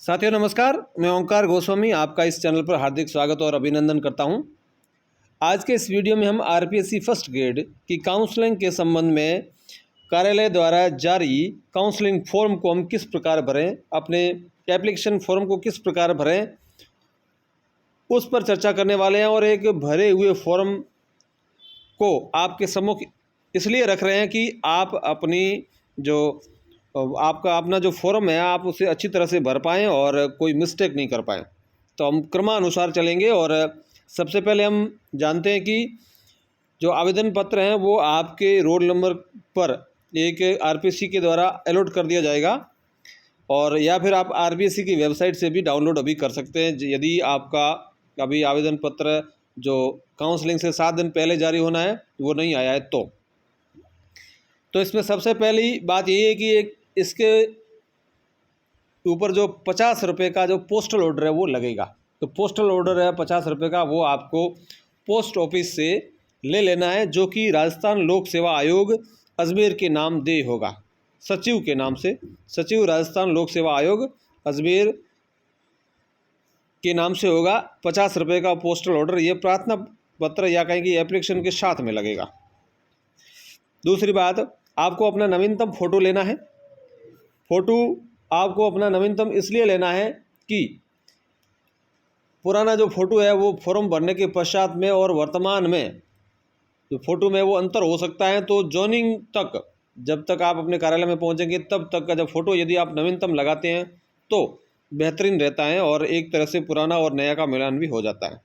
साथियों नमस्कार, मैं ओंकार गोस्वामी आपका इस चैनल पर हार्दिक स्वागत और अभिनंदन करता हूं। आज के इस वीडियो में हम आरपीएससी फर्स्ट ग्रेड की काउंसलिंग के संबंध में कार्यालय द्वारा जारी काउंसलिंग फॉर्म को हम किस प्रकार भरें, अपने एप्लीकेशन फॉर्म को किस प्रकार भरें, उस पर चर्चा करने वाले हैं। और एक भरे हुए फॉर्म को आपके सम्मुख इसलिए रख रहे हैं कि आप अपना जो फॉर्म है आप उसे अच्छी तरह से भर पाएँ और कोई मिस्टेक नहीं कर पाएँ। तो हम क्रमानुसार चलेंगे और सबसे पहले हम जानते हैं कि जो आवेदन पत्र हैं वो आपके रोल नंबर पर एक आरपीएससी के द्वारा अलॉट कर दिया जाएगा, और या फिर आप आरपीएससी की वेबसाइट से भी डाउनलोड अभी कर सकते हैं यदि आपका अभी आवेदन पत्र जो काउंसलिंग से 7 दिन पहले जारी होना है वो नहीं आया है। तो इसमें सबसे पहली बात यही है कि इसके ऊपर जो 50 रुपये का जो पोस्टल ऑर्डर है वो लगेगा। तो पोस्टल ऑर्डर है 50 रुपये का, वो आपको पोस्ट ऑफिस से ले लेना है, जो कि राजस्थान लोक सेवा आयोग अजमेर के नाम दे होगा, सचिव के नाम से, सचिव राजस्थान लोक सेवा आयोग अजमेर के नाम से होगा। 50 रुपये का पोस्टल ऑर्डर ये प्रार्थना पत्र या कहें कि एप्लीकेशन के साथ में लगेगा। दूसरी बात, आपको अपना नवीनतम फ़ोटो लेना है। फ़ोटो आपको अपना नवीनतम इसलिए लेना है कि पुराना जो फ़ोटो है वो फॉर्म भरने के पश्चात में और वर्तमान में जो फ़ोटो में वो अंतर हो सकता है। तो जॉइनिंग तक, जब तक आप अपने कार्यालय में पहुंचेंगे तब तक का जब फ़ोटो यदि आप नवीनतम लगाते हैं तो बेहतरीन रहता है और एक तरह से पुराना और नया का मिलान भी हो जाता है।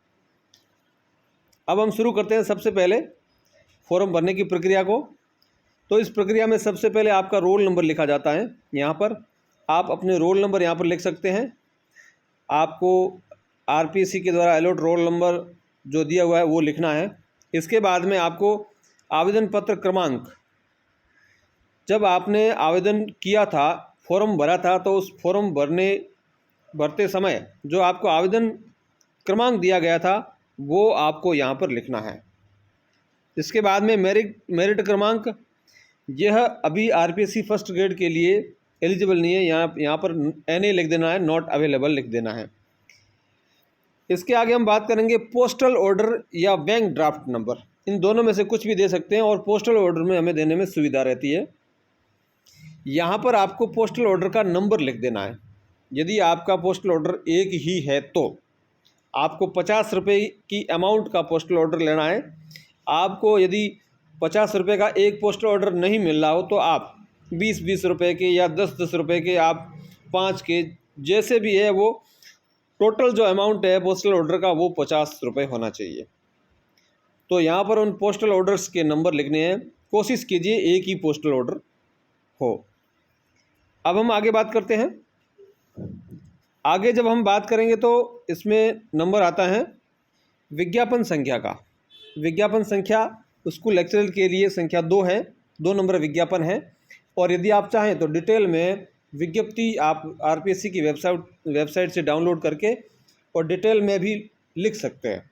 अब हम शुरू करते हैं सबसे पहले फॉर्म भरने की प्रक्रिया को। तो इस प्रक्रिया में सबसे पहले आपका रोल नंबर लिखा जाता है। यहाँ पर आप अपने रोल नंबर यहाँ पर लिख सकते हैं। आपको आरपीएससी के द्वारा अलॉट रोल नंबर जो दिया हुआ है वो लिखना है। इसके बाद में आपको आवेदन पत्र क्रमांक, जब आपने आवेदन किया था, फॉर्म भरा था, तो उस फॉर्म भरते समय जो आपको आवेदन क्रमांक दिया गया था वो आपको यहाँ पर लिखना है। इसके बाद में मेरिट क्रमांक, यह अभी आरपीएससी फर्स्ट ग्रेड के लिए एलिजिबल नहीं है, यहाँ पर NA लिख देना है, नॉट अवेलेबल लिख देना है। इसके आगे हम बात करेंगे पोस्टल ऑर्डर या बैंक ड्राफ्ट नंबर, इन दोनों में से कुछ भी दे सकते हैं और पोस्टल ऑर्डर में हमें देने में सुविधा रहती है। यहाँ पर आपको पोस्टल ऑर्डर का नंबर लिख देना है। यदि आपका पोस्टल ऑर्डर एक ही है तो आपको 50 रुपये की अमाउंट का पोस्टल ऑर्डर लेना है। आपको यदि 50 रुपये का एक पोस्टल ऑर्डर नहीं मिल रहा हो तो आप 20-20 रुपये के या 10-10 रुपये के, आप 5 के, जैसे भी है वो टोटल जो अमाउंट है पोस्टल ऑर्डर का वो 50 रुपये होना चाहिए। तो यहाँ पर उन पोस्टल ऑर्डर्स के नंबर लिखने हैं। कोशिश कीजिए एक ही पोस्टल ऑर्डर हो। अब हम आगे बात करते हैं। आगे जब हम बात करेंगे तो इसमें नंबर आता है विज्ञापन संख्या का। विज्ञापन संख्या स्कूल लेक्चरर के लिए संख्या 2 है, 2 नंबर विज्ञापन है। और यदि आप चाहें तो डिटेल में विज्ञप्ति आप आरपीएससी की वेबसाइट से डाउनलोड करके और डिटेल में भी लिख सकते हैं,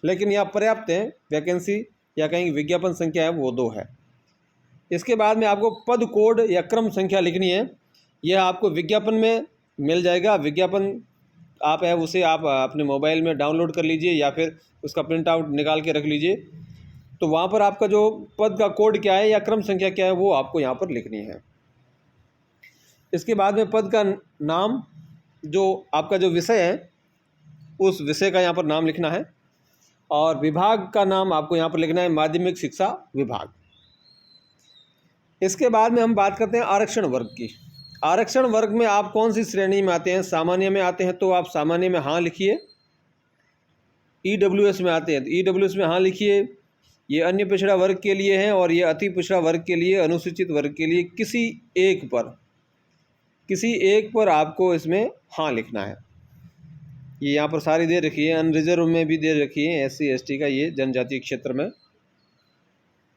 लेकिन यह पर्याप्त है। वैकेंसी या कहीं विज्ञापन संख्या है वो 2 है। इसके बाद में आपको पद कोड या क्रम संख्या लिखनी है। यह आपको विज्ञापन में मिल जाएगा। विज्ञापन आप है उसे आप अपने मोबाइल में डाउनलोड कर लीजिए या फिर उसका प्रिंट आउट निकाल के रख लीजिए। तो वहाँ पर आपका जो पद का कोड क्या है या क्रम संख्या क्या है वो आपको यहाँ पर लिखनी है। इसके बाद में पद का नाम, जो आपका जो विषय है उस विषय का यहाँ पर नाम लिखना है, और विभाग का नाम आपको यहाँ पर लिखना है माध्यमिक शिक्षा विभाग। इसके बाद में हम बात करते हैं आरक्षण वर्ग की। आरक्षण वर्ग में आप कौन सी श्रेणी में आते हैं? सामान्य में आते हैं तो आप सामान्य में हाँ लिखिए। EWS में आते हैं तो EWS में हाँ लिखिए। ये अन्य पिछड़ा वर्ग के लिए है और ये अति पिछड़ा वर्ग के लिए, अनुसूचित वर्ग के लिए किसी एक पर आपको इसमें हाँ लिखना है। ये यहाँ पर सारी दे रखी है, अनरिजर्व में भी दे रखी है। SC ST का ये जनजातीय क्षेत्र में,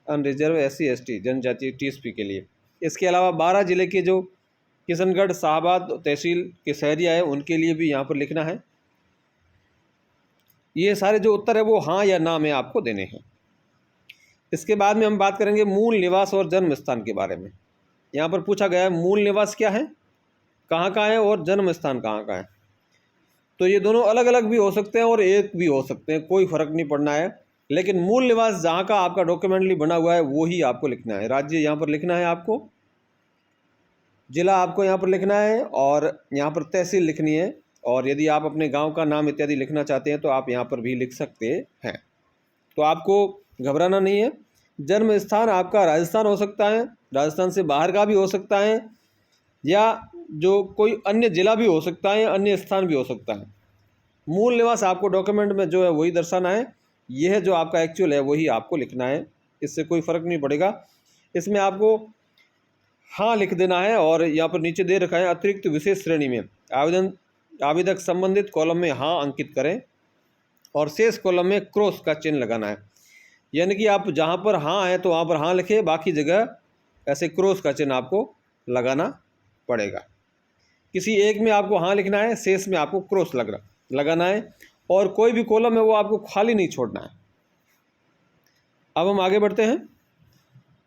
अनरिजर्व SC ST जनजातीय TSP के लिए। इसके अलावा 12 जिले के जो किशनगढ़ शाहबाद तहसील के शहरिया है उनके लिए भी यहाँ पर लिखना है। ये सारे जो उत्तर है वो हाँ या ना में आपको देने हैं। इसके बाद में हम बात करेंगे मूल निवास और जन्म स्थान के बारे में। यहाँ पर पूछा गया है मूल निवास क्या है, कहाँ का है, और जन्म स्थान कहाँ का है। तो ये दोनों अलग अलग भी हो सकते हैं और एक भी हो सकते हैं, कोई फ़र्क नहीं पड़ना है। लेकिन मूल निवास जहाँ का आपका डॉक्यूमेंटली बना हुआ है वो ही आपको लिखना है। राज्य यहाँ पर लिखना है आपको, ज़िला आपको यहाँ पर लिखना है और यहाँ पर तहसील लिखनी है। और यदि आप अपने गांव का नाम इत्यादि लिखना चाहते हैं तो आप यहाँ पर भी लिख सकते हैं। तो आपको घबराना नहीं है। जन्म स्थान आपका राजस्थान हो सकता है, राजस्थान से बाहर का भी हो सकता है, या जो कोई अन्य ज़िला भी हो सकता है, अन्य स्थान भी हो सकता है। मूल निवास आपको डॉक्यूमेंट में जो है वही दर्शाना है। यह जो आपका एक्चुअल है वही आपको लिखना है, इससे कोई फ़र्क नहीं पड़ेगा। इसमें आपको हाँ लिख देना है। और यहाँ पर नीचे दे रखा है अतिरिक्त विशेष श्रेणी में आवेदक संबंधित कॉलम में हाँ अंकित करें और शेष कॉलम में क्रॉस का चिन्ह लगाना है। यानी कि आप जहाँ पर हाँ है तो वहाँ पर हाँ लिखे, बाकी जगह ऐसे क्रॉस का चिन्ह आपको लगाना पड़ेगा। किसी एक में आपको हाँ लिखना है, शेष में आपको क्रॉस लगाना है और कोई भी कॉलम है वो आपको खाली नहीं छोड़ना है। अब हम आगे बढ़ते हैं।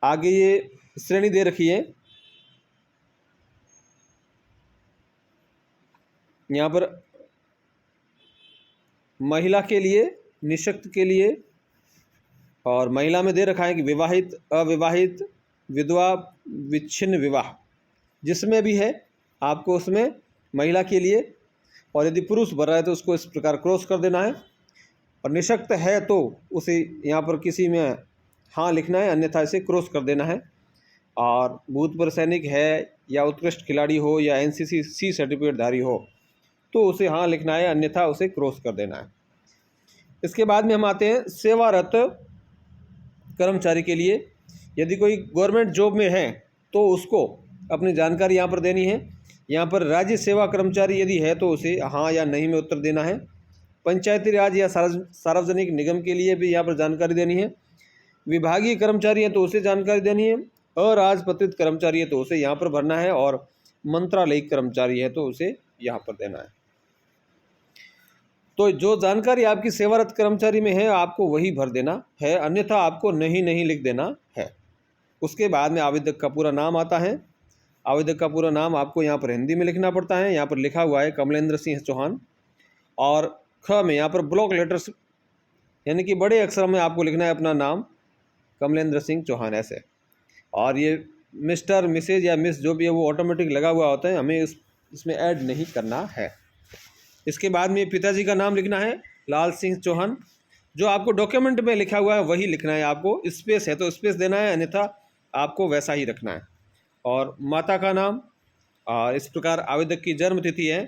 आगे ये श्रेणी दे रखी है, यहाँ पर महिला के लिए, निःशक्त के लिए, और महिला में दे रखा है कि विवाहित, अविवाहित, विधवा, विच्छिन्न विवाह, जिसमें भी है आपको उसमें महिला के लिए। और यदि पुरुष भर रहा है तो उसको इस प्रकार क्रॉस कर देना है। और निःशक्त है तो उसे यहाँ पर किसी में हाँ लिखना है, अन्यथा इसे क्रॉस कर देना है। और भूतपूर्व सैनिक है या उत्कृष्ट खिलाड़ी हो या एनसीसी सी सर्टिफिकेट धारी हो तो उसे हाँ लिखना है, अन्यथा उसे क्रॉस कर देना है। इसके बाद में हम आते हैं सेवारत कर्मचारी के लिए। यदि कोई गवर्नमेंट जॉब में है तो उसको अपनी जानकारी यहाँ पर देनी है। यहाँ पर राज्य सेवा कर्मचारी यदि है तो उसे हाँ या नहीं में उत्तर देना है। पंचायती राज या सार्वजनिक निगम के लिए भी यहाँ पर जानकारी देनी है। विभागीय कर्मचारी है तो उसे जानकारी देनी है। अराजपत्रित कर्मचारी है तो उसे यहाँ पर भरना है। और मंत्रालयिक कर्मचारी है तो उसे यहाँ पर देना है। तो जो जानकारी आपकी सेवारत कर्मचारी में है आपको वही भर देना है, अन्यथा आपको नहीं लिख देना है। उसके बाद में आवेदक का पूरा नाम आता है। आवेदक का पूरा नाम आपको यहाँ पर हिंदी में लिखना पड़ता है। यहाँ पर लिखा हुआ है कमलेंद्र सिंह चौहान, और ख में यहाँ पर ब्लॉक लेटर्स यानी कि बड़े अक्षरों में आपको लिखना है अपना नाम कमलेंद्र सिंह चौहान ऐसे। और ये मिस्टर, मिसेज या मिस जो भी है वो ऑटोमेटिक लगा हुआ होता है, हमें इसमें ऐड नहीं करना है। इसके बाद में पिताजी का नाम लिखना है लाल सिंह चौहान, जो आपको डॉक्यूमेंट में लिखा हुआ है वही लिखना है। आपको स्पेस है तो स्पेस देना है, अन्यथा आपको वैसा ही रखना है। और माता का नाम, और इस प्रकार आवेदक की जन्म तिथि है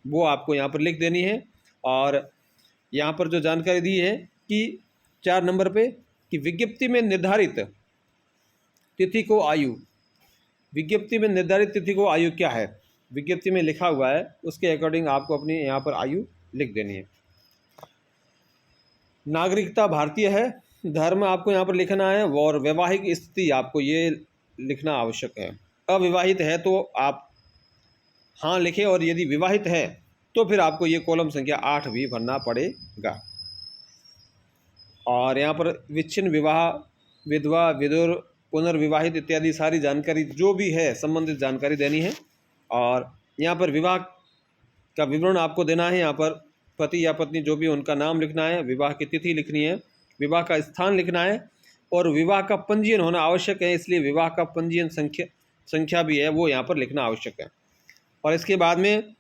वो आपको यहाँ पर लिख देनी है। और यहाँ पर जो जानकारी दी है कि 4 नंबर पे कि विज्ञप्ति में निर्धारित तिथि को आयु, विज्ञप्ति में निर्धारित तिथि को आयु क्या है, विज्ञप्ति में लिखा हुआ है उसके अकॉर्डिंग आपको अपनी यहाँ पर आयु लिख देनी है। नागरिकता भारतीय है, धर्म आपको यहाँ पर लिखना है, और वैवाहिक स्थिति आपको ये लिखना आवश्यक है। अविवाहित है तो आप हाँ लिखें, और यदि विवाहित है तो फिर आपको ये कॉलम संख्या 8 भी भरना पड़ेगा। और यहाँ पर विच्छिन्न विवाह, विधवा, विधुर, पुनर्विवाहित इत्यादि सारी जानकारी जो भी है संबंधित जानकारी देनी है। और यहाँ पर विवाह का विवरण आपको देना है। यहाँ पर पति या पत्नी जो भी उनका नाम लिखना है, विवाह की तिथि लिखनी है, विवाह का स्थान लिखना है, और विवाह का पंजीयन होना आवश्यक है, इसलिए विवाह का पंजीयन संख्या भी है वो यहाँ पर लिखना आवश्यक है। और इसके बाद में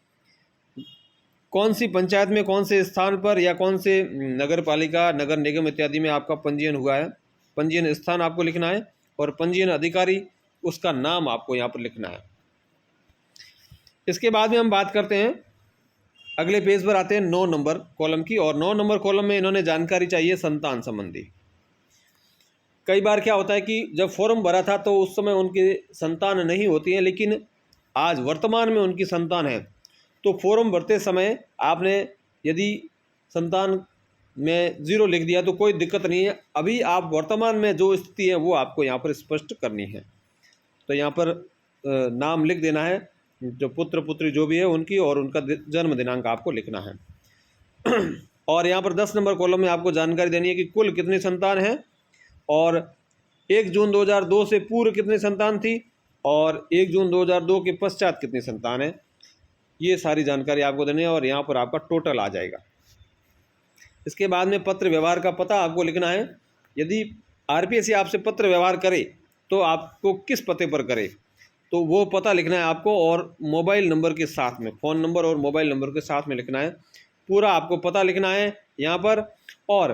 कौन सी पंचायत में, कौन से स्थान पर या कौन से नगर पालिका, नगर निगम इत्यादि में आपका पंजीयन हुआ है, पंजीयन स्थान आपको लिखना है, और पंजीयन अधिकारी उसका नाम आपको यहाँ पर लिखना है। इसके बाद में हम बात करते हैं, अगले पेज पर आते हैं 9 नंबर कॉलम की। और 9 नंबर कॉलम में इन्होंने जानकारी चाहिए संतान संबंधी। कई बार क्या होता है कि जब फॉर्म भरा था तो उस समय उनकी संतान नहीं होती है, लेकिन आज वर्तमान में उनकी संतान है। तो फॉर्म भरते समय आपने यदि संतान में 0 लिख दिया तो कोई दिक्कत नहीं है। अभी आप वर्तमान में जो स्थिति है वो आपको यहाँ पर स्पष्ट करनी है। तो यहाँ पर नाम लिख देना है, जो पुत्र पुत्री जो भी है उनकी, और उनका जन्म दिनांक आपको लिखना है। और यहाँ पर 10 नंबर कॉलम में आपको जानकारी देनी है कि कुल कितनी संतान है, और 1 जून 2002 से पूर्व कितनी संतान थी, और 1 जून 2002 के पश्चात कितनी संतान है। ये सारी जानकारी आपको देनी है और यहाँ पर आपका टोटल आ जाएगा। इसके बाद में पत्र व्यवहार का पता आपको लिखना है। यदि आरपीएससी आपसे पत्र व्यवहार करे तो आपको किस पते पर करे, तो वो पता लिखना है आपको, और मोबाइल नंबर के साथ में, फ़ोन नंबर और मोबाइल नंबर के साथ में लिखना है। पूरा आपको पता लिखना है यहाँ पर, और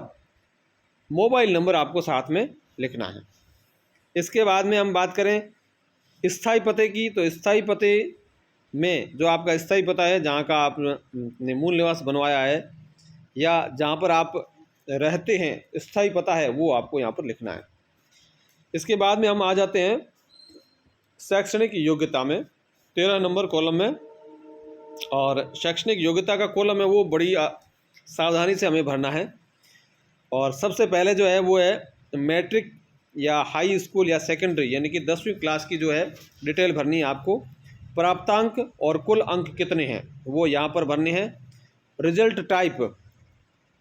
मोबाइल नंबर आपको साथ में लिखना है। इसके बाद में हम बात करें स्थायी पते की, तो स्थायी पते में जो आपका स्थायी पता है, जहाँ का आपने मूल निवास बनवाया है या जहाँ पर आप रहते हैं, स्थायी पता है, वो आपको यहाँ पर लिखना है। इसके बाद में हम आ जाते हैं शैक्षणिक योग्यता में, 13 नंबर कॉलम में। और शैक्षणिक योग्यता का कॉलम है वो बड़ी सावधानी से हमें भरना है। और सबसे पहले जो है वो है मैट्रिक या हाई स्कूल या सेकेंडरी यानी कि 10वीं क्लास की जो है डिटेल भरनी है आपको। प्राप्तांक और कुल अंक कितने हैं वो यहाँ पर भरने हैं। रिजल्ट टाइप,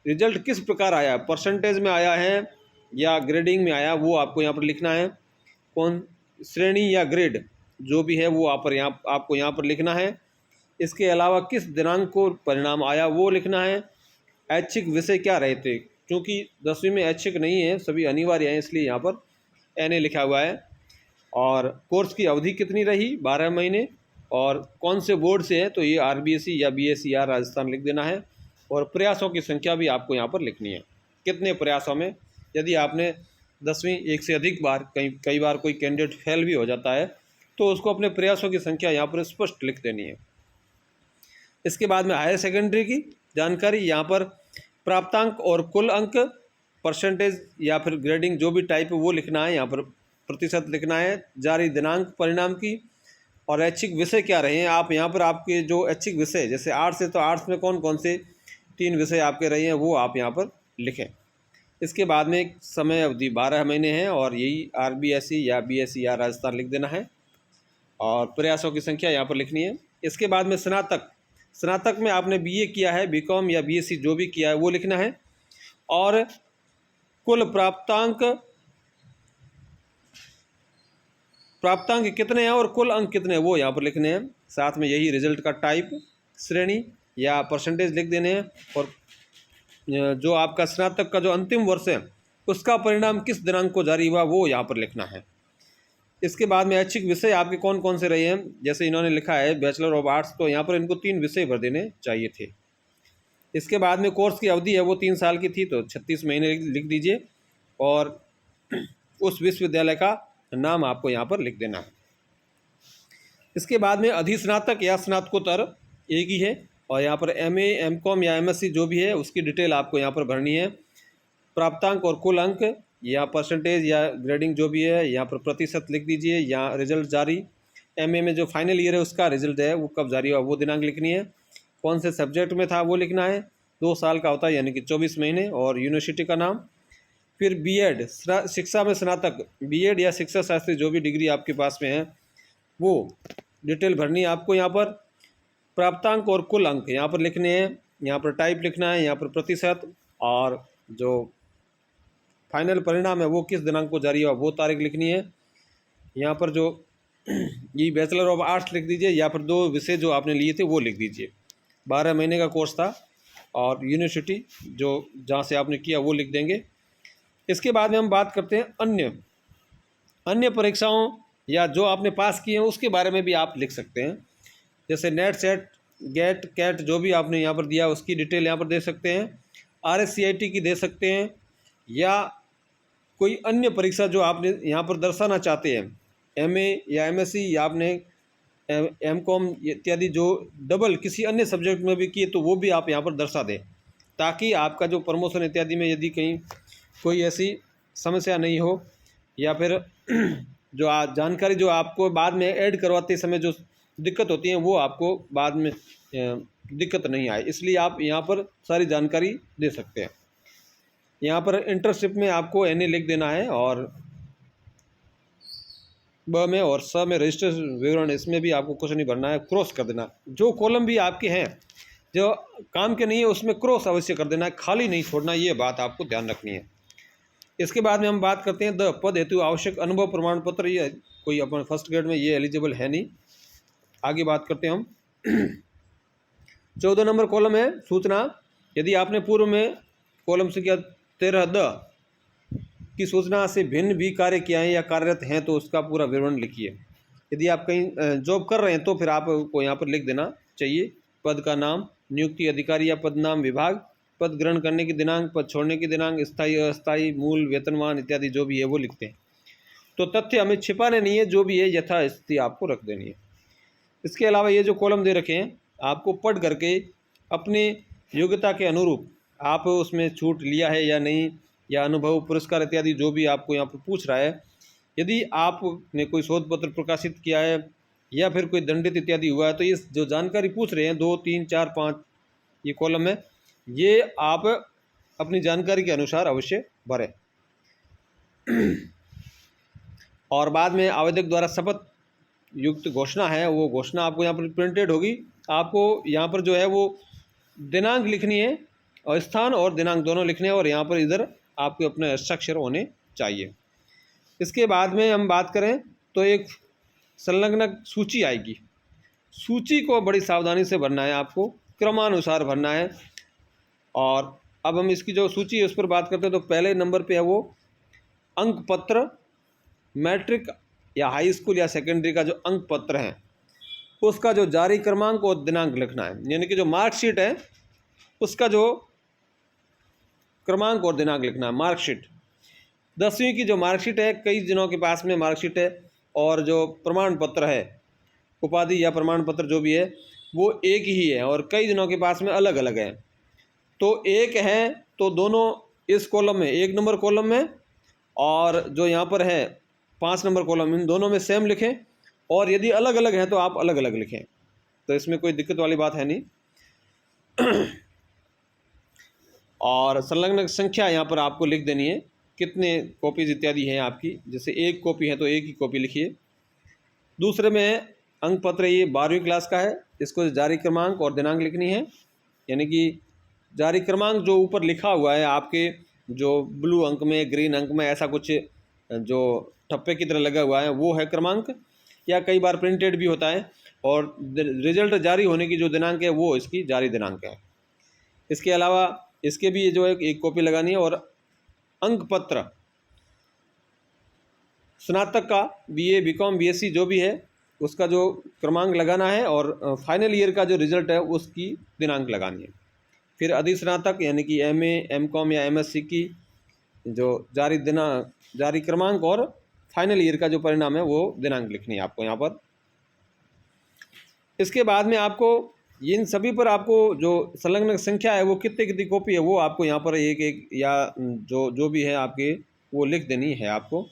रिजल्ट किस प्रकार आया, परसेंटेज में आया है या ग्रेडिंग में आया, वो आपको यहाँ पर लिखना है। कौन श्रेणी या ग्रेड जो भी है वो आपको यहाँ पर लिखना है। इसके अलावा किस दिनांक को परिणाम आया वो लिखना है। ऐच्छिक विषय क्या रहे थे, क्योंकि 10वीं में ऐच्छिक नहीं है, सभी अनिवार्य हैं, इसलिए यहाँ पर NA लिखा हुआ है। और कोर्स की अवधि कितनी रही, 12 महीने। और कौन से बोर्ड से है, तो ये RBSE या BSER राजस्थान लिख देना है। और प्रयासों की संख्या भी आपको यहाँ पर लिखनी है, कितने प्रयासों में। यदि आपने 10वीं एक से अधिक बार, कई बार कोई कैंडिडेट फेल भी हो जाता है, तो उसको अपने प्रयासों की संख्या यहाँ पर स्पष्ट लिख देनी है। इसके बाद में हायर सेकेंडरी की जानकारी, यहाँ पर प्राप्तांक और कुल अंक, परसेंटेज या फिर ग्रेडिंग जो भी टाइप है वो लिखना है, यहाँ पर प्रतिशत लिखना है। जारी दिनांक परिणाम की, और ऐच्छिक विषय क्या रहे हैं। आप यहाँ पर आपके जो ऐच्छिक विषय, जैसे आर्ट्स है तो आर्ट्स में कौन कौन से 3 विषय आपके रहे हैं वो आप यहाँ पर लिखें। इसके बाद में समय अवधि 12 महीने है, और यही RBSE या BSER राजस्थान लिख देना है। और प्रयासों की संख्या यहाँ पर लिखनी है। इसके बाद में स्नातक, स्नातक में आपने BA किया है, BCom या BSc जो भी किया है वो लिखना है। और कुल प्राप्तांक कितने हैं और कुल अंक कितने हैं वो यहाँ पर लिखने हैं। साथ में यही रिजल्ट का टाइप, श्रेणी या परसेंटेज लिख देने हैं। और जो आपका स्नातक का जो अंतिम वर्ष है उसका परिणाम किस दिनांक को जारी हुआ वो यहाँ पर लिखना है। इसके बाद में ऐच्छिक विषय आपके कौन कौन से रहे हैं, जैसे इन्होंने लिखा है बैचलर ऑफ आर्ट्स, तो यहाँ पर इनको 3 विषय भर देने चाहिए थे। इसके बाद में कोर्स की अवधि है वो 3 साल की थी, तो 36 महीने लिख दीजिए। और उस विश्वविद्यालय का नाम आपको यहाँ पर लिख देना है। इसके बाद में अधिस्नातक या स्नातकोत्तर एक ही है, और यहाँ पर MA MCom या MSc जो भी है उसकी डिटेल आपको यहाँ पर भरनी है। प्राप्तांक और कुल अंक या परसेंटेज या ग्रेडिंग जो भी है यहाँ पर प्रतिशत लिख दीजिए। या रिजल्ट जारी, MA में जो फाइनल ईयर है उसका रिजल्ट है वो कब जारी हुआ वो दिनांक लिखनी है। कौन से सब्जेक्ट में था वो लिखना है। 2 साल का होता है यानी कि 24 महीने, और यूनिवर्सिटी का नाम। फिर BEd, शिक्षा में स्नातक, BEd या शिक्षा शास्त्री जो भी डिग्री आपके पास में है वो डिटेल भरनी है आपको यहाँ पर। प्राप्तांक और कुल अंक यहाँ पर लिखने हैं, यहाँ पर टाइप लिखना है, यहाँ पर प्रतिशत, और जो फाइनल परिणाम है वो किस दिनांक को जारी हुआ वो तारीख लिखनी है। यहाँ पर जो ये बैचलर ऑफ आर्ट्स लिख दीजिए, या फिर 2 विषय जो आपने लिए थे वो लिख दीजिए। 12 महीने का कोर्स था, और यूनिवर्सिटी जो जहाँ से आपने किया वो लिख देंगे। इसके बाद में हम बात करते हैं अन्य परीक्षाओं या जो आपने पास किए हैं उसके बारे में भी आप लिख सकते हैं। जैसे नेट, सेट, गेट, कैट जो भी आपने यहाँ पर दिया उसकी डिटेल यहाँ पर दे सकते हैं। RSCIT की दे सकते हैं, या कोई अन्य परीक्षा जो आपने यहाँ पर दर्शाना चाहते हैं, MA या MSc या आपने MCom इत्यादि जो डबल किसी अन्य सब्जेक्ट में भी किए तो वो भी आप यहाँ पर दर्शा दें, ताकि आपका जो प्रमोशन इत्यादि में यदि कहीं कोई ऐसी समस्या नहीं हो, या फिर जो जानकारी जो आपको बाद में ऐड करवाते समय जो दिक्कत होती है वो आपको बाद में दिक्कत नहीं आए, इसलिए आप यहाँ पर सारी जानकारी दे सकते हैं। यहाँ पर इंटर्नशिप में आपको NA लिख देना है, और ब में और स में रजिस्ट्रेशन विवरण, इसमें भी आपको कुछ नहीं भरना है, क्रॉस कर देना। जो कॉलम भी आपके हैं जो काम के नहीं है उसमें क्रॉस अवश्य कर देना है, खाली नहीं छोड़ना, ये बात आपको ध्यान रखनी है। इसके बाद में हम बात करते हैं पद हेतु आवश्यक अनुभव प्रमाण पत्र। ये कोई अपन फर्स्ट ग्रेड में ये एलिजिबल है नहीं। आगे बात करते हैं हम 14 नंबर कॉलम है सूचना। यदि आपने पूर्व में कॉलम संख्या 13(द) की सूचना से भिन्न भी कार्य किया है या कार्यरत हैं तो उसका पूरा विवरण लिखिए। यदि आप कहीं जॉब कर रहे हैं तो फिर आपको यहाँ पर लिख देना चाहिए पद का नाम, नियुक्ति अधिकारी या पद नाम, विभाग, पद ग्रहण करने की दिनांक, पद छोड़ने की दिनांक, स्थायी अस्थायी, मूल, वेतनमान इत्यादि जो भी है वो लिखते हैं। तो तथ्य हमें छिपाने नहीं है, जो भी है यथास्थिति आपको रख देनी है। इसके अलावा ये जो कॉलम दे रखे हैं आपको पढ़ करके अपने योग्यता के अनुरूप आप उसमें छूट लिया है या नहीं, या अनुभव, पुरस्कार इत्यादि जो भी आपको यहाँ पर पूछ रहा है। यदि आपने कोई शोध पत्र प्रकाशित किया है या फिर कोई दंडित इत्यादि हुआ है तो ये जो जानकारी पूछ रहे हैं 2, 3, 4, 5 ये कॉलम है, ये आप अपनी जानकारी के अनुसार अवश्य भरें। और बाद में आवेदक द्वारा शपथ युक्त घोषणा है, वो घोषणा आपको यहाँ पर प्रिंटेड होगी। आपको यहाँ पर जो है वो दिनांक लिखनी है और स्थान और दिनांक दोनों लिखने हैं, और यहाँ पर इधर आपके अपने हस्ताक्षर होने चाहिए। इसके बाद में हम बात करें तो एक संलग्न सूची आएगी। सूची को बड़ी सावधानी से भरना है, आपको क्रमानुसार भरना है। और अब हम इसकी जो सूची है उस पर बात करते हैं तो पहले नंबर पे है वो अंक पत्र, मैट्रिक या हाई स्कूल या सेकेंडरी का जो अंक पत्र है उसका जो जारी क्रमांक और दिनांक लिखना है। यानी कि जो मार्कशीट है उसका जो क्रमांक और दिनांक लिखना है। मार्कशीट 10वीं की जो मार्कशीट है, कई जनों के पास में मार्कशीट है, और जो प्रमाण पत्र है, उपाधि या प्रमाण पत्र जो भी है वो एक ही है, और कई जनों के पास में अलग अलग है। तो एक है तो दोनों इस कॉलम में 1 नंबर कॉलम में, और जो यहाँ पर है 5 नंबर कॉलम, इन दोनों में सेम लिखें। और यदि अलग अलग हैं तो आप अलग अलग लिखें, तो इसमें कोई दिक्कत वाली बात है नहीं। और संलग्न संख्या यहाँ पर आपको लिख देनी है, कितने कॉपीज इत्यादि हैं आपकी। जैसे 1 कॉपी है तो 1 ही कॉपी लिखिए। दूसरे में है अंक पत्र, ये 12वीं क्लास का है, इसको जारी क्रमांक और दिनांक लिखनी है। यानी कि जारी क्रमांक जो ऊपर लिखा हुआ है आपके, जो ब्लू अंक में, ग्रीन अंक में, ऐसा कुछ जो ठप्पे की तरह लगा हुआ है वो है क्रमांक, या कई बार प्रिंटेड भी होता है। और रिजल्ट जारी होने की जो दिनांक है वो इसकी जारी दिनांक है। इसके अलावा इसके भी जो है 1 कॉपी लगानी है। और अंक पत्र स्नातक का, BA, BCom, BSc जो भी है उसका जो क्रमांक लगाना है, और फाइनल ईयर का जो रिज़ल्ट है उसकी दिनांक लगानी है। फिर अधिस्नातक यानी कि MA, MCom या MSc की जो जारी क्रमांक और फाइनल ईयर का जो परिणाम है वो दिनांक लिखनी है आपको यहाँ पर। इसके बाद में आपको इन सभी पर आपको जो संलग्न संख्या है वो कितनी कितनी कॉपी है वो आपको यहाँ पर एक एक या जो भी है आपके वो लिख देनी है आपको।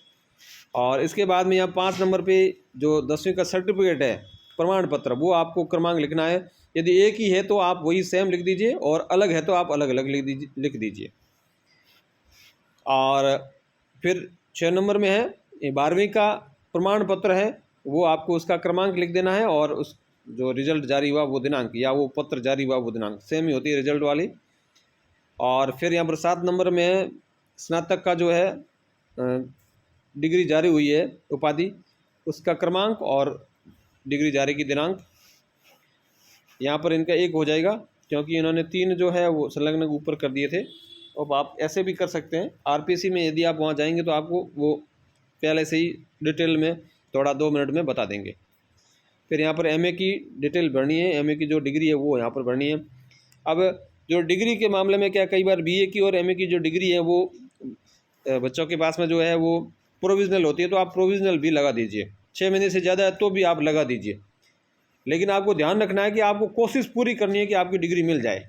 और इसके बाद में यहाँ 5 नंबर पे जो 10वीं का सर्टिफिकेट है, प्रमाण पत्र, वो आपको क्रमांक लिखना है। यदि एक ही है तो आप वही सेम लिख दीजिए, और अलग है तो आप अलग अलग लिख दीजिए। और फिर 6 नंबर में है 12वीं का प्रमाण पत्र है, वो आपको उसका क्रमांक लिख देना है, और उस जो रिज़ल्ट जारी हुआ वो दिनांक, या वो पत्र जारी हुआ वो दिनांक सेम ही होती है रिज़ल्ट वाली। और फिर यहाँ पर 7 नंबर में है स्नातक का जो है डिग्री जारी हुई है, उपाधि, उसका क्रमांक और डिग्री जारी की दिनांक। यहाँ पर इनका 1 हो जाएगा क्योंकि इन्होंने 3 जो है वो संलग्न ऊपर कर दिए थे। अब आप ऐसे भी कर सकते हैं। RPC में यदि आप वहाँ जाएंगे तो आपको वो पहले से ही डिटेल में थोड़ा 2 मिनट में बता देंगे। फिर यहाँ पर MA की डिटेल भरनी है, MA की जो डिग्री है वो यहाँ पर भरनी है। अब जो डिग्री के मामले में क्या, कई बार BA की और MA की जो डिग्री है वो बच्चों के पास में जो है वो प्रोविज़नल होती है, तो आप प्रोविज़नल भी लगा दीजिए। 6 महीने से ज़्यादा है तो भी आप लगा दीजिए, लेकिन आपको ध्यान रखना है कि आपको कोशिश पूरी करनी है कि आपकी डिग्री मिल जाए।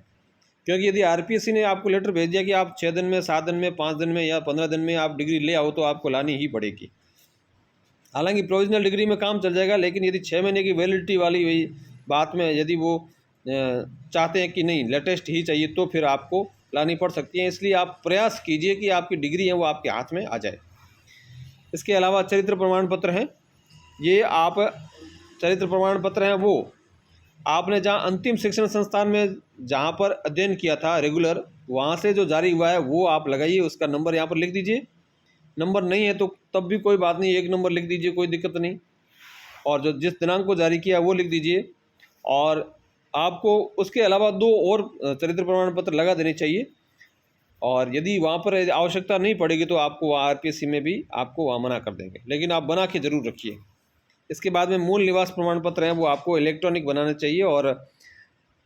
क्योंकि यदि RPSC ने आपको लेटर भेज दिया कि आप 6 दिन में, 7 दिन में, 5 दिन में या 15 दिन में आप डिग्री ले आओ, तो आपको लानी ही पड़ेगी। हालांकि प्रोविजनल डिग्री में काम चल जाएगा, लेकिन यदि 6 महीने की वैलिडिटी वाली हुई बात में यदि वो चाहते हैं कि नहीं लेटेस्ट ही चाहिए, तो फिर आपको लानी पड़ सकती है। इसलिए आप प्रयास कीजिए कि आपकी डिग्री है वो आपके हाथ में आ जाए। इसके अलावा चरित्र प्रमाण पत्र हैं, ये आप चरित्र प्रमाण पत्र हैं वो आपने जहाँ अंतिम शिक्षण संस्थान में जहाँ पर अध्ययन किया था रेगुलर, वहाँ से जो जारी हुआ है वो आप लगाइए, उसका नंबर यहाँ पर लिख दीजिए। नंबर नहीं है तो तब भी कोई बात नहीं, 1 नंबर लिख दीजिए, कोई दिक्कत नहीं। और जो जिस दिनांक को जारी किया वो लिख दीजिए। और आपको उसके अलावा 2 और चरित्र प्रमाण पत्र लगा देने चाहिए, और यदि वहाँ पर आवश्यकता नहीं पड़ेगी तो आपको आरपीएससी में भी आपको वहाँ मना कर देंगे, लेकिन आप बना के ज़रूर रखिए। इसके बाद में मूल निवास प्रमाण पत्र हैं वो आपको इलेक्ट्रॉनिक बनाना चाहिए, और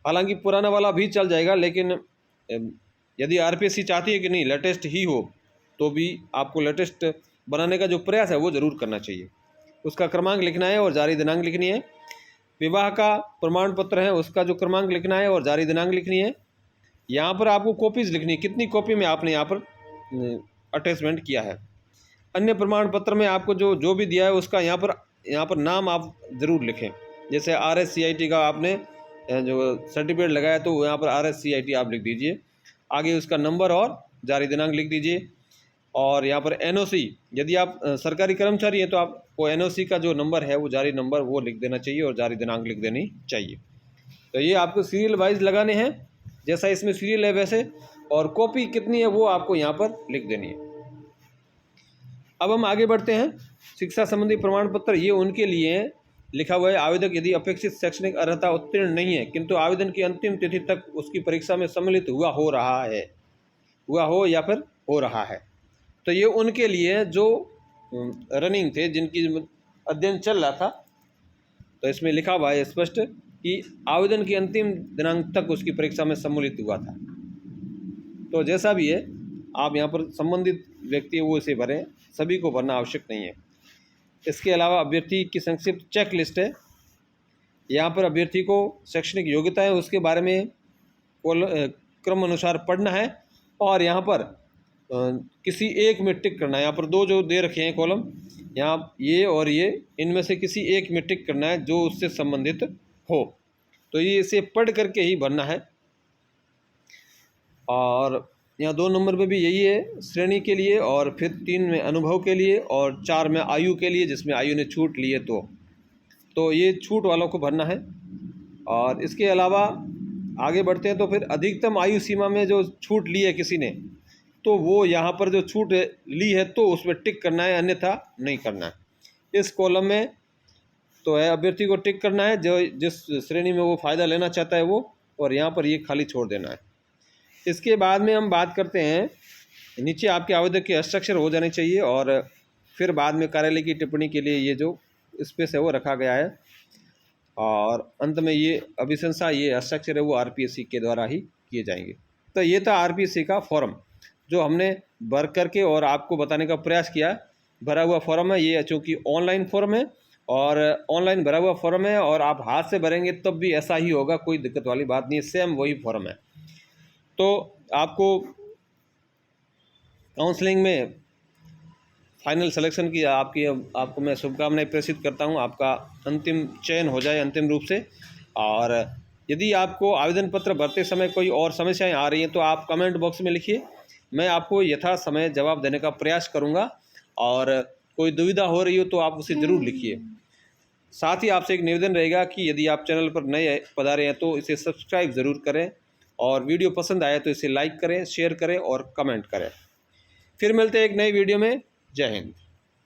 हालांकि पुराना वाला भी चल जाएगा, लेकिन यदि आरपीएससी चाहती है कि नहीं लेटेस्ट ही हो तो भी आपको लेटेस्ट बनाने का जो प्रयास है वो ज़रूर करना चाहिए। उसका क्रमांक लिखना है और जारी दिनांक लिखनी है। विवाह का प्रमाण पत्र है उसका जो क्रमांक लिखना है और जारी दिनांक लिखनी है। यहाँ पर आपको कॉपीज़ लिखनी है, कितनी कॉपी में आपने यहाँ पर अटैचमेंट किया है। अन्य प्रमाण पत्र में आपको जो जो भी दिया है उसका यहाँ पर नाम आप ज़रूर लिखें। जैसे RSCIT का आपने जो सर्टिफिकेट लगाया तो यहाँ पर RSCIT आप लिख दीजिए, आगे उसका नंबर और जारी दिनांक लिख दीजिए। और यहाँ पर NOC, यदि आप सरकारी कर्मचारी हैं तो आपको NOC का जो नंबर है वो जारी नंबर वो लिख देना चाहिए और जारी दिनांक लिख देनी चाहिए। तो ये आपको सीरियल वाइज लगाने हैं, जैसा इसमें सीरियल है वैसे, और कॉपी कितनी है वो आपको यहाँ पर लिख देनी है। अब हम आगे बढ़ते हैं। शिक्षा संबंधी प्रमाण पत्र ये उनके लिए हैं, लिखा हुआ है आवेदक यदि अपेक्षित शैक्षणिक अर्हता उत्तीर्ण नहीं है किंतु आवेदन की अंतिम तिथि तक उसकी परीक्षा में सम्मिलित हुआ हो या फिर हो रहा है, तो ये उनके लिए है जो रनिंग थे, जिनकी अध्ययन चल रहा था। तो इसमें लिखा हुआ है स्पष्ट कि आवेदन की अंतिम दिनांक तक उसकी परीक्षा में सम्मिलित हुआ था। तो जैसा भी है आप यहाँ पर संबंधित व्यक्ति वो इसे भरें, सभी को भरना आवश्यक नहीं है। इसके अलावा अभ्यर्थी की संक्षिप्त चेक लिस्ट है। यहाँ पर अभ्यर्थी को शैक्षणिक योग्यता है उसके बारे में क्रम अनुसार पढ़ना है, और यहाँ पर किसी एक में टिक करना है। यहाँ पर 2 जो दे रखे हैं कॉलम, यहाँ ये और ये, इनमें से किसी एक में टिक करना है जो उससे संबंधित हो। तो ये इसे पढ़ करके ही भरना है। और यहाँ 2 नंबर पे भी यही है श्रेणी के लिए, और फिर 3 में अनुभव के लिए, और 4 में आयु के लिए जिसमें आयु ने छूट ली है तो ये छूट वालों को भरना है। और इसके अलावा आगे बढ़ते हैं तो फिर अधिकतम आयु सीमा में जो छूट ली है किसी ने, तो वो यहाँ पर जो छूट ली है तो उसमें टिक करना है, अन्यथा नहीं करना है। इस कॉलम में तो है अभ्यर्थी को टिक करना है जो जिस श्रेणी में वो फ़ायदा लेना चाहता है वो, और यहाँ पर ये खाली छोड़ देना है। इसके बाद में हम बात करते हैं, नीचे आपके आवेदक के हस्ताक्षर हो जाने चाहिए, और फिर बाद में कार्यालय की टिप्पणी के लिए ये जो स्पेस है वो रखा गया है, और अंत में ये अभिशंसा ये हस्ताक्षर है वो आरपीएससी के द्वारा ही किए जाएंगे। तो ये था आरपीएससी का फॉर्म जो हमने भर करके और आपको बताने का प्रयास किया। भरा हुआ फॉर्म है ये, चूँकि ऑनलाइन फॉर्म है और ऑनलाइन भरा हुआ फॉर्म है, और आप हाथ से भरेंगे तब भी ऐसा ही होगा, कोई दिक्कत वाली बात नहीं है, सेम वही फॉर्म है। तो आपको काउंसलिंग में फाइनल सिलेक्शन की आपको मैं शुभकामनाएं प्रेषित करता हूं, आपका अंतिम चयन हो जाए अंतिम रूप से। और यदि आपको आवेदन पत्र भरते समय कोई और समस्याएं आ रही हैं तो आप कमेंट बॉक्स में लिखिए, मैं आपको यथा समय जवाब देने का प्रयास करूंगा। और कोई दुविधा हो रही हो तो आप उसे ज़रूर लिखिए। साथ ही आपसे एक निवेदन रहेगा कि यदि आप चैनल पर नए पधारे हैं तो इसे सब्सक्राइब ज़रूर करें, और वीडियो पसंद आए तो इसे लाइक करें, शेयर करें और कमेंट करें। फिर मिलते हैं एक नई वीडियो में। जय हिंद।